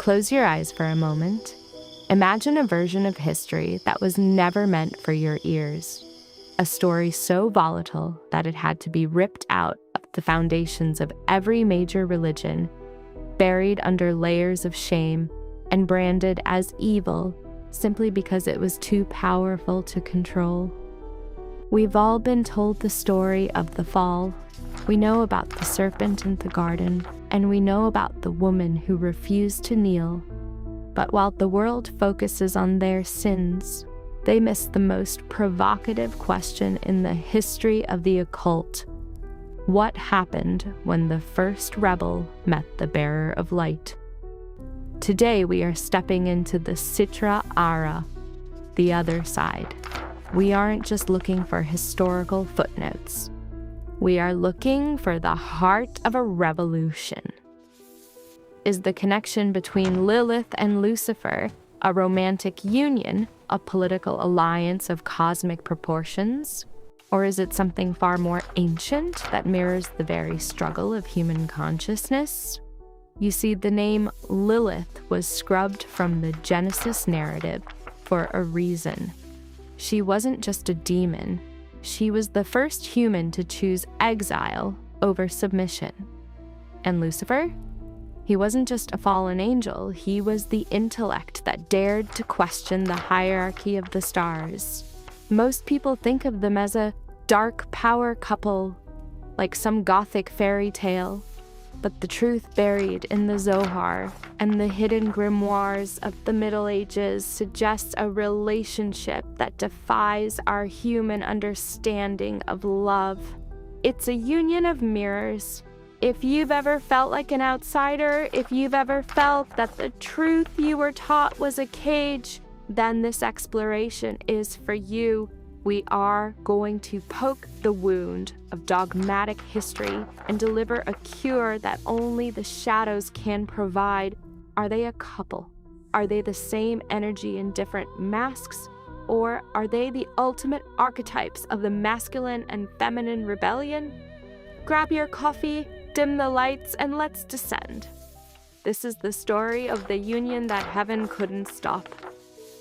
Close your eyes for a moment. Imagine a version of history that was never meant for your ears. A story so volatile that it had to be ripped out of the foundations of every major religion, buried under layers of shame, and branded as evil simply because it was too powerful to control. We've all been told the story of the fall. We know about the serpent in the garden, and we know about the woman who refused to kneel. But while the world focuses on their sins, they miss the most provocative question in the history of the occult. What happened when the first rebel met the bearer of light? Today we are stepping into the Sitra Ara, the other side. We aren't just looking for historical footnotes. We are looking for the heart of a revolution. Is the connection between Lilith and Lucifer a romantic union, a political alliance of cosmic proportions? Or is it something far more ancient that mirrors the very struggle of human consciousness? You see, the name Lilith was scrubbed from the Genesis narrative for a reason. She wasn't just a demon. She was the first human to choose exile over submission. And Lucifer? He wasn't just a fallen angel. He was the intellect that dared to question the hierarchy of the stars. Most people think of them as a dark power couple, like some gothic fairy tale. But the truth buried in the Zohar and the hidden grimoires of the Middle Ages suggests a relationship that defies our human understanding of love. It's a union of mirrors. If you've ever felt like an outsider, if you've ever felt that the truth you were taught was a cage, then this exploration is for you. We are going to poke the wound of dogmatic history and deliver a cure that only the shadows can provide. Are they a couple? Are they the same energy in different masks? Or are they the ultimate archetypes of the masculine and feminine rebellion? Grab your coffee, dim the lights, and let's descend. This is the story of the union that heaven couldn't stop.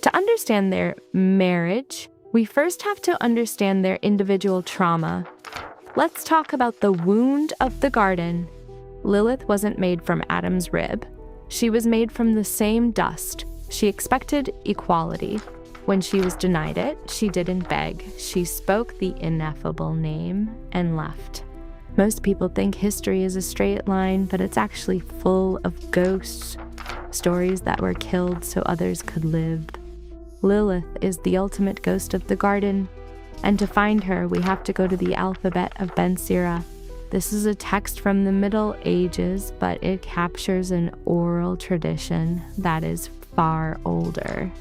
To understand their marriage, we first have to understand their individual trauma. Let's talk about the wound of the garden. Lilith wasn't made from Adam's rib. She was made from the same dust. She expected equality. When she was denied it, she didn't beg. She spoke the ineffable name and left. Most people think history is a straight line, but it's actually full of ghosts, stories that were killed so others could live. Lilith is the ultimate ghost of the garden, and to find her, we have to go to the alphabet of Ben Sira. This is a text from the Middle Ages, but it captures an oral tradition that is far older.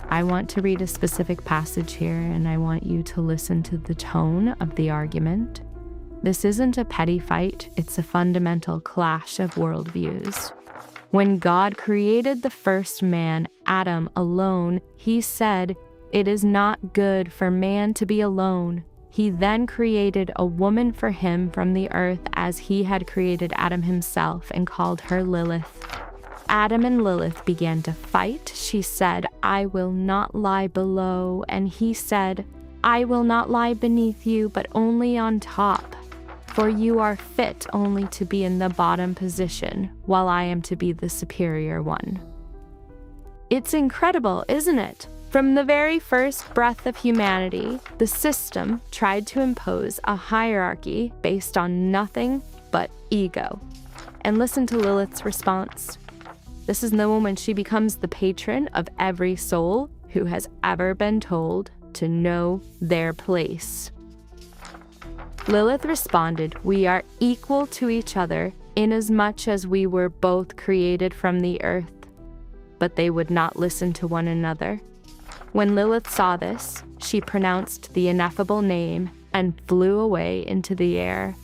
I want to read a specific passage here, and I want you to listen to the tone of the argument. This isn't a petty fight, it's a fundamental clash of worldviews. When God created the first man, Adam, alone, he said, "It is not good for man to be alone." He then created a woman for him from the earth as he had created Adam himself and called her Lilith. Adam and Lilith began to fight. She said, "I will not lie below." And he said, "I will not lie beneath you, but only on top. For you are fit only to be in the bottom position, while I am to be the superior one." It's incredible, isn't it? From the very first breath of humanity, the system tried to impose a hierarchy based on nothing but ego. And listen to Lilith's response. This is the moment she becomes the patron of every soul who has ever been told to know their place. Lilith responded, "We are equal to each other inasmuch as we were both created from the earth." But they would not listen to one another. When Lilith saw this, she pronounced the ineffable name and flew away into the air.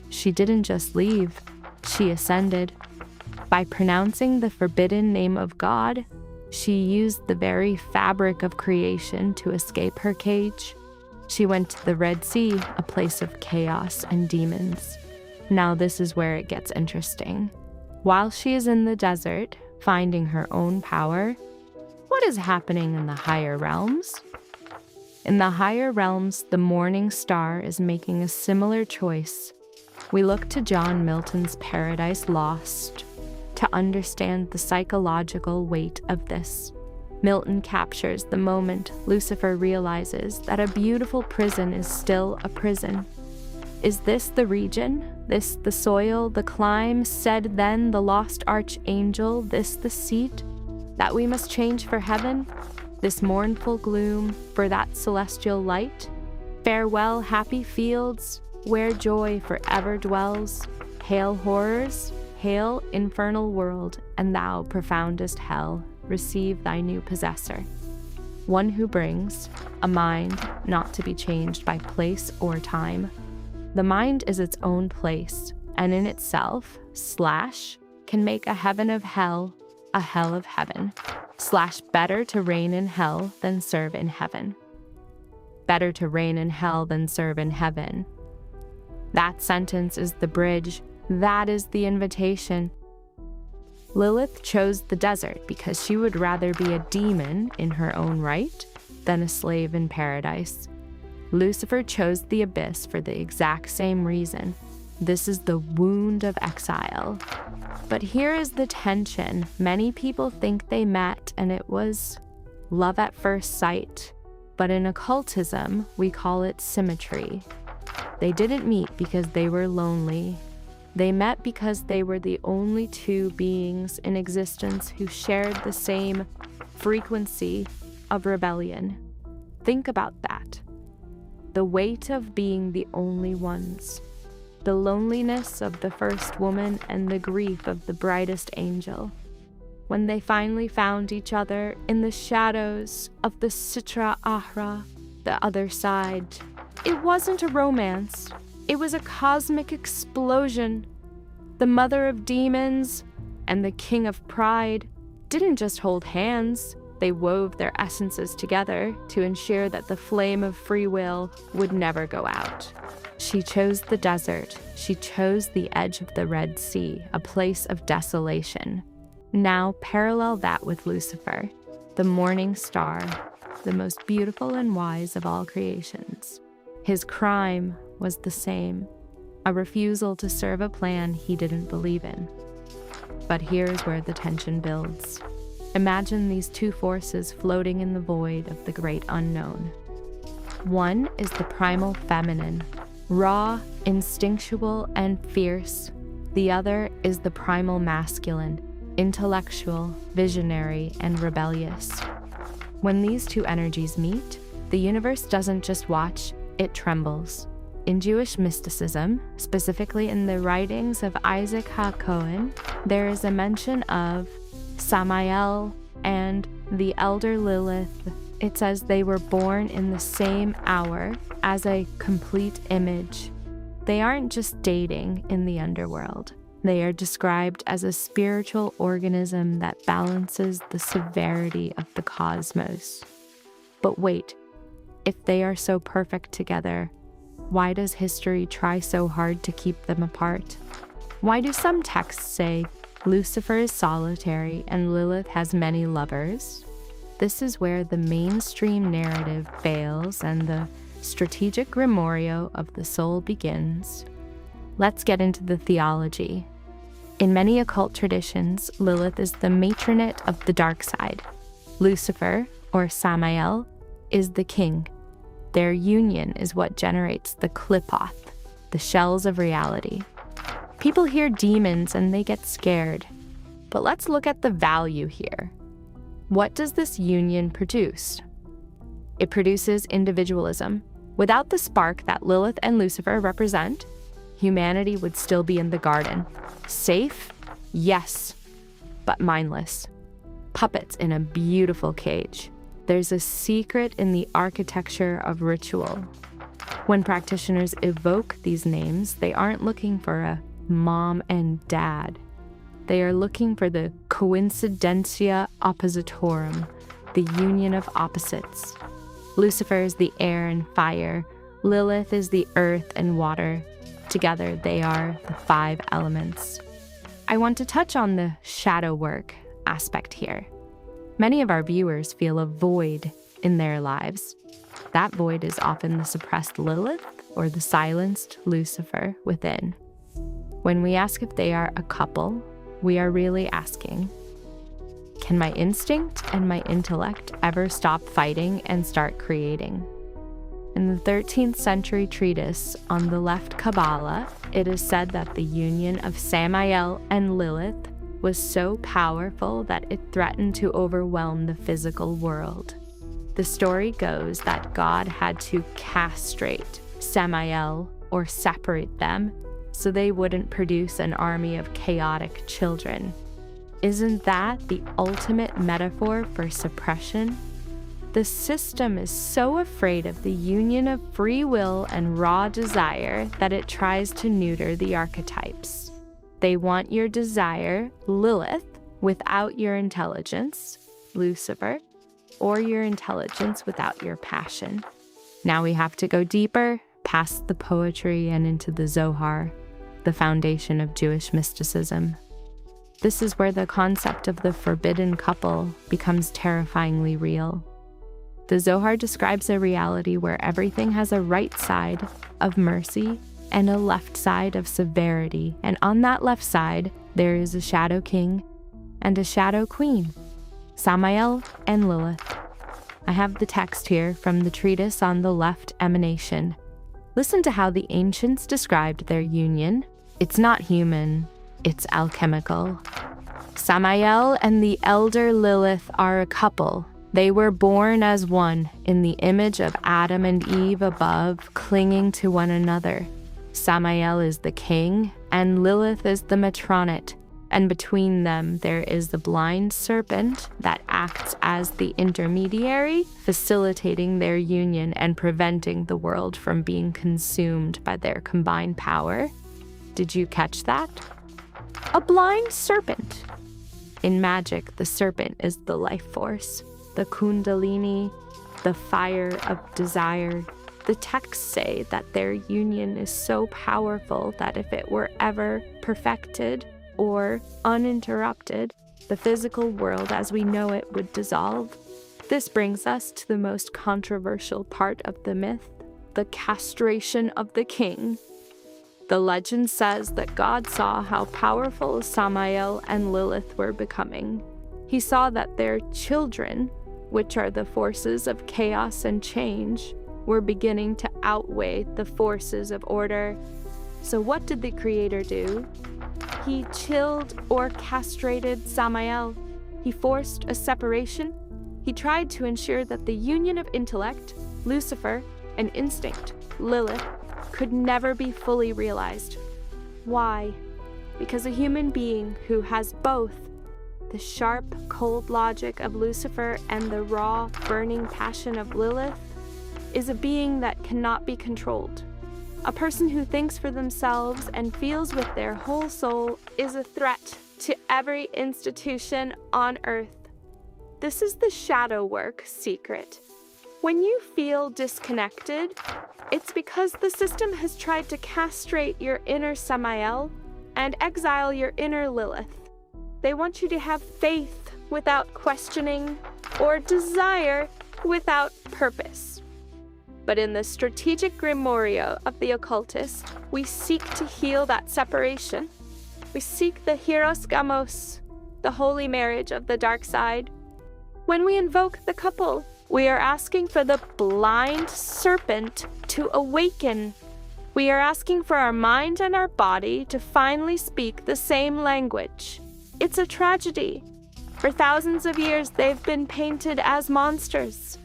She didn't just leave, she ascended. By pronouncing the forbidden name of God, she used the very fabric of creation to escape her cage. She went to the Red Sea, a place of chaos and demons. Now this is where it gets interesting. While she is in the desert, finding her own power. What is happening in the higher realms? In the higher realms, the morning star is making a similar choice. We look to John Milton's Paradise Lost to understand the psychological weight of this. Milton captures the moment Lucifer realizes that a beautiful prison is still a prison. Is this the region, this the soil, the clime, said then the lost archangel, this the seat that we must change for heaven, this mournful gloom for that celestial light? Farewell, happy fields, where joy forever dwells. Hail horrors, hail infernal world, and thou profoundest hell, receive thy new possessor. One who brings a mind not to be changed by place or time. The mind is its own place, and in itself, / can make a heaven of hell, a hell of heaven. / better to reign in hell than serve in heaven. Better to reign in hell than serve in heaven. That sentence is the bridge. That is the invitation. Lilith chose the desert because she would rather be a demon in her own right than a slave in paradise. Lucifer chose the abyss for the exact same reason. This is the wound of exile. But here is the tension. Many people think they met and it was love at first sight. But in occultism, we call it symmetry. They didn't meet because they were lonely. They met because they were the only two beings in existence who shared the same frequency of rebellion. Think about that. The weight of being the only ones. The loneliness of the first woman and the grief of the brightest angel. When they finally found each other in the shadows of the Sitra Ahra, the other side, it wasn't a romance. It was a cosmic explosion. The mother of demons and the king of pride didn't just hold hands. They wove their essences together to ensure that the flame of free will would never go out. She chose the desert. She chose the edge of the Red Sea, a place of desolation. Now parallel that with Lucifer, the morning star, the most beautiful and wise of all creations. His crime was the same, a refusal to serve a plan he didn't believe in. But here's where the tension builds. Imagine these two forces floating in the void of the great unknown. One is the primal feminine, raw, instinctual, and fierce. The other is the primal masculine, intellectual, visionary, and rebellious. When these two energies meet, the universe doesn't just watch, it trembles. In Jewish mysticism, specifically in the writings of Isaac HaKohen, there is a mention of Samael and the elder Lilith. It says they were born in the same hour as a complete image. They aren't just dating in the underworld. They are described as a spiritual organism that balances the severity of the cosmos. But wait, if they are so perfect together, why does history try so hard to keep them apart? Why do some texts say Lucifer is solitary and Lilith has many lovers? This is where the mainstream narrative fails and the strategic grimorio of the soul begins. Let's get into the theology. In many occult traditions, Lilith is the matronate of the dark side. Lucifer, or Samael, is the king. Their union is what generates the klipoth, the shells of reality. People hear demons and they get scared. But let's look at the value here. What does this union produce? It produces individualism. Without the spark that Lilith and Lucifer represent, humanity would still be in the garden. Safe? Yes, but mindless. Puppets in a beautiful cage. There's a secret in the architecture of ritual. When practitioners evoke these names, they aren't looking for a mom and dad. They are looking for the coincidentia oppositorum, the union of opposites. Lucifer is the air and fire. Lilith is the earth and water. Together, they are the 5 elements. I want to touch on the shadow work, aspect here. Many of our viewers feel a void in their lives. That void is often the suppressed Lilith or the silenced Lucifer within. When we ask if they are a couple, we are really asking, can my instinct and my intellect ever stop fighting and start creating? In the 13th century treatise on the left Kabbalah, it is said that the union of Samael and Lilith was so powerful that it threatened to overwhelm the physical world. The story goes that God had to castrate Samael or separate them so they wouldn't produce an army of chaotic children. Isn't that the ultimate metaphor for suppression? The system is so afraid of the union of free will and raw desire that it tries to neuter the archetypes. They want your desire, Lilith, without your intelligence, Lucifer, or your intelligence without your passion. Now we have to go deeper, past the poetry and into the Zohar, the foundation of Jewish mysticism. This is where the concept of the forbidden couple becomes terrifyingly real. The Zohar describes a reality where everything has a right side of mercy and a left side of severity, and on that left side, there is a shadow king and a shadow queen, Samael and Lilith. I have the text here from the treatise on the left emanation. Listen to how the ancients described their union. It's not human, it's alchemical. Samael and the elder Lilith are a couple. They were born as one in the image of Adam and Eve above, clinging to one another. Samael is the king, and Lilith is the matronate, and between them there is the blind serpent that acts as the intermediary, facilitating their union and preventing the world from being consumed by their combined power. Did you catch that? A blind serpent. In magic, the serpent is the life force, the kundalini, the fire of desire. The texts say that their union is so powerful that if it were ever perfected or uninterrupted, the physical world as we know it would dissolve. This brings us to the most controversial part of the myth, the castration of the king. The legend says that God saw how powerful Samael and Lilith were becoming. He saw that their children, which are the forces of chaos and change, were beginning to outweigh the forces of order. So what did the Creator do? He chilled or castrated Samael. He forced a separation. He tried to ensure that the union of intellect, Lucifer, and instinct, Lilith, could never be fully realized. Why? Because a human being who has both the sharp, cold logic of Lucifer and the raw, burning passion of Lilith is a being that cannot be controlled. A person who thinks for themselves and feels with their whole soul is a threat to every institution on earth. This is the shadow work secret. When you feel disconnected, it's because the system has tried to castrate your inner Samael and exile your inner Lilith. They want you to have faith without questioning or desire without purpose. But in the strategic grimorio of the occultist, we seek to heal that separation. We seek the hieros gamos, the holy marriage of the dark side. When we invoke the couple, we are asking for the blind serpent to awaken. We are asking for our mind and our body to finally speak the same language. It's a tragedy. For thousands of years, they've been painted as monsters.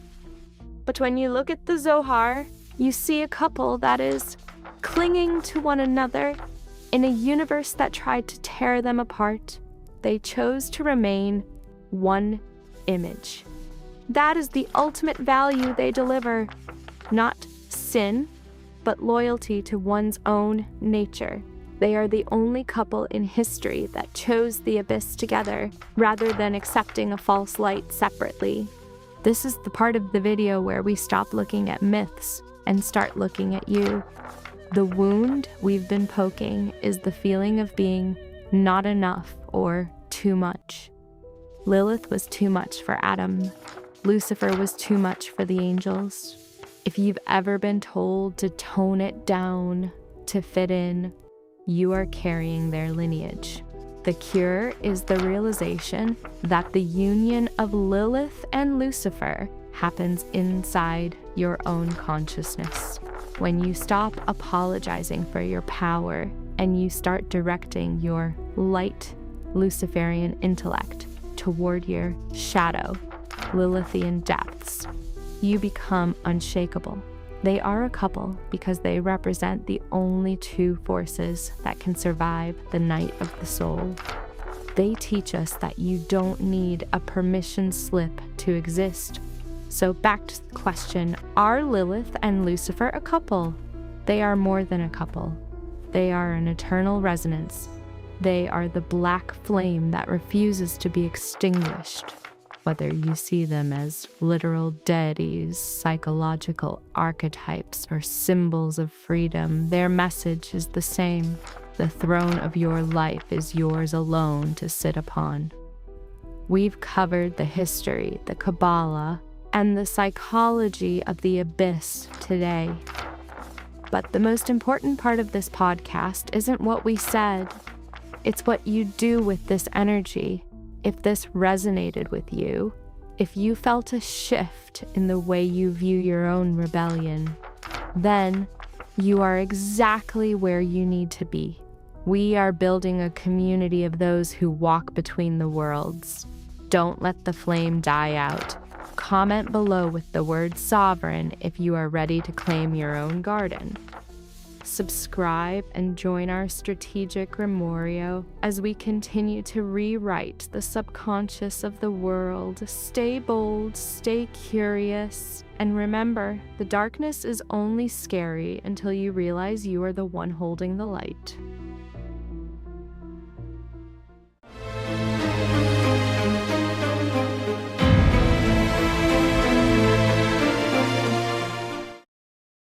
But when you look at the Zohar, you see a couple that is clinging to one another in a universe that tried to tear them apart. They chose to remain one image. That is the ultimate value they deliver. Not sin, but loyalty to one's own nature. They are the only couple in history that chose the abyss together rather than accepting a false light separately. This is the part of the video where we stop looking at myths and start looking at you. The wound we've been poking is the feeling of being not enough or too much. Lilith was too much for Adam. Lucifer was too much for the angels. If you've ever been told to tone it down to fit in, you are carrying their lineage. The cure is the realization that the union of Lilith and Lucifer happens inside your own consciousness. When you stop apologizing for your power and you start directing your light Luciferian intellect toward your shadow Lilithian depths, you become unshakable. They are a couple because they represent the only two forces that can survive the night of the soul. They teach us that you don't need a permission slip to exist. So back to the question, are Lilith and Lucifer a couple? They are more than a couple. They are an eternal resonance. They are the black flame that refuses to be extinguished. Whether you see them as literal deities, psychological archetypes, or symbols of freedom, their message is the same. The throne of your life is yours alone to sit upon. We've covered the history, the Kabbalah, and the psychology of the abyss today. But the most important part of this podcast isn't what we said. It's what you do with this energy. If this resonated with you, if you felt a shift in the way you view your own rebellion, then you are exactly where you need to be. We are building a community of those who walk between the worlds. Don't let the flame die out. Comment below with the word sovereign if you are ready to claim your own garden. Subscribe and join our strategic Grimorio as we continue to rewrite the subconscious of the world. Stay bold, stay curious, and remember, the darkness is only scary until you realize you are the one holding the light.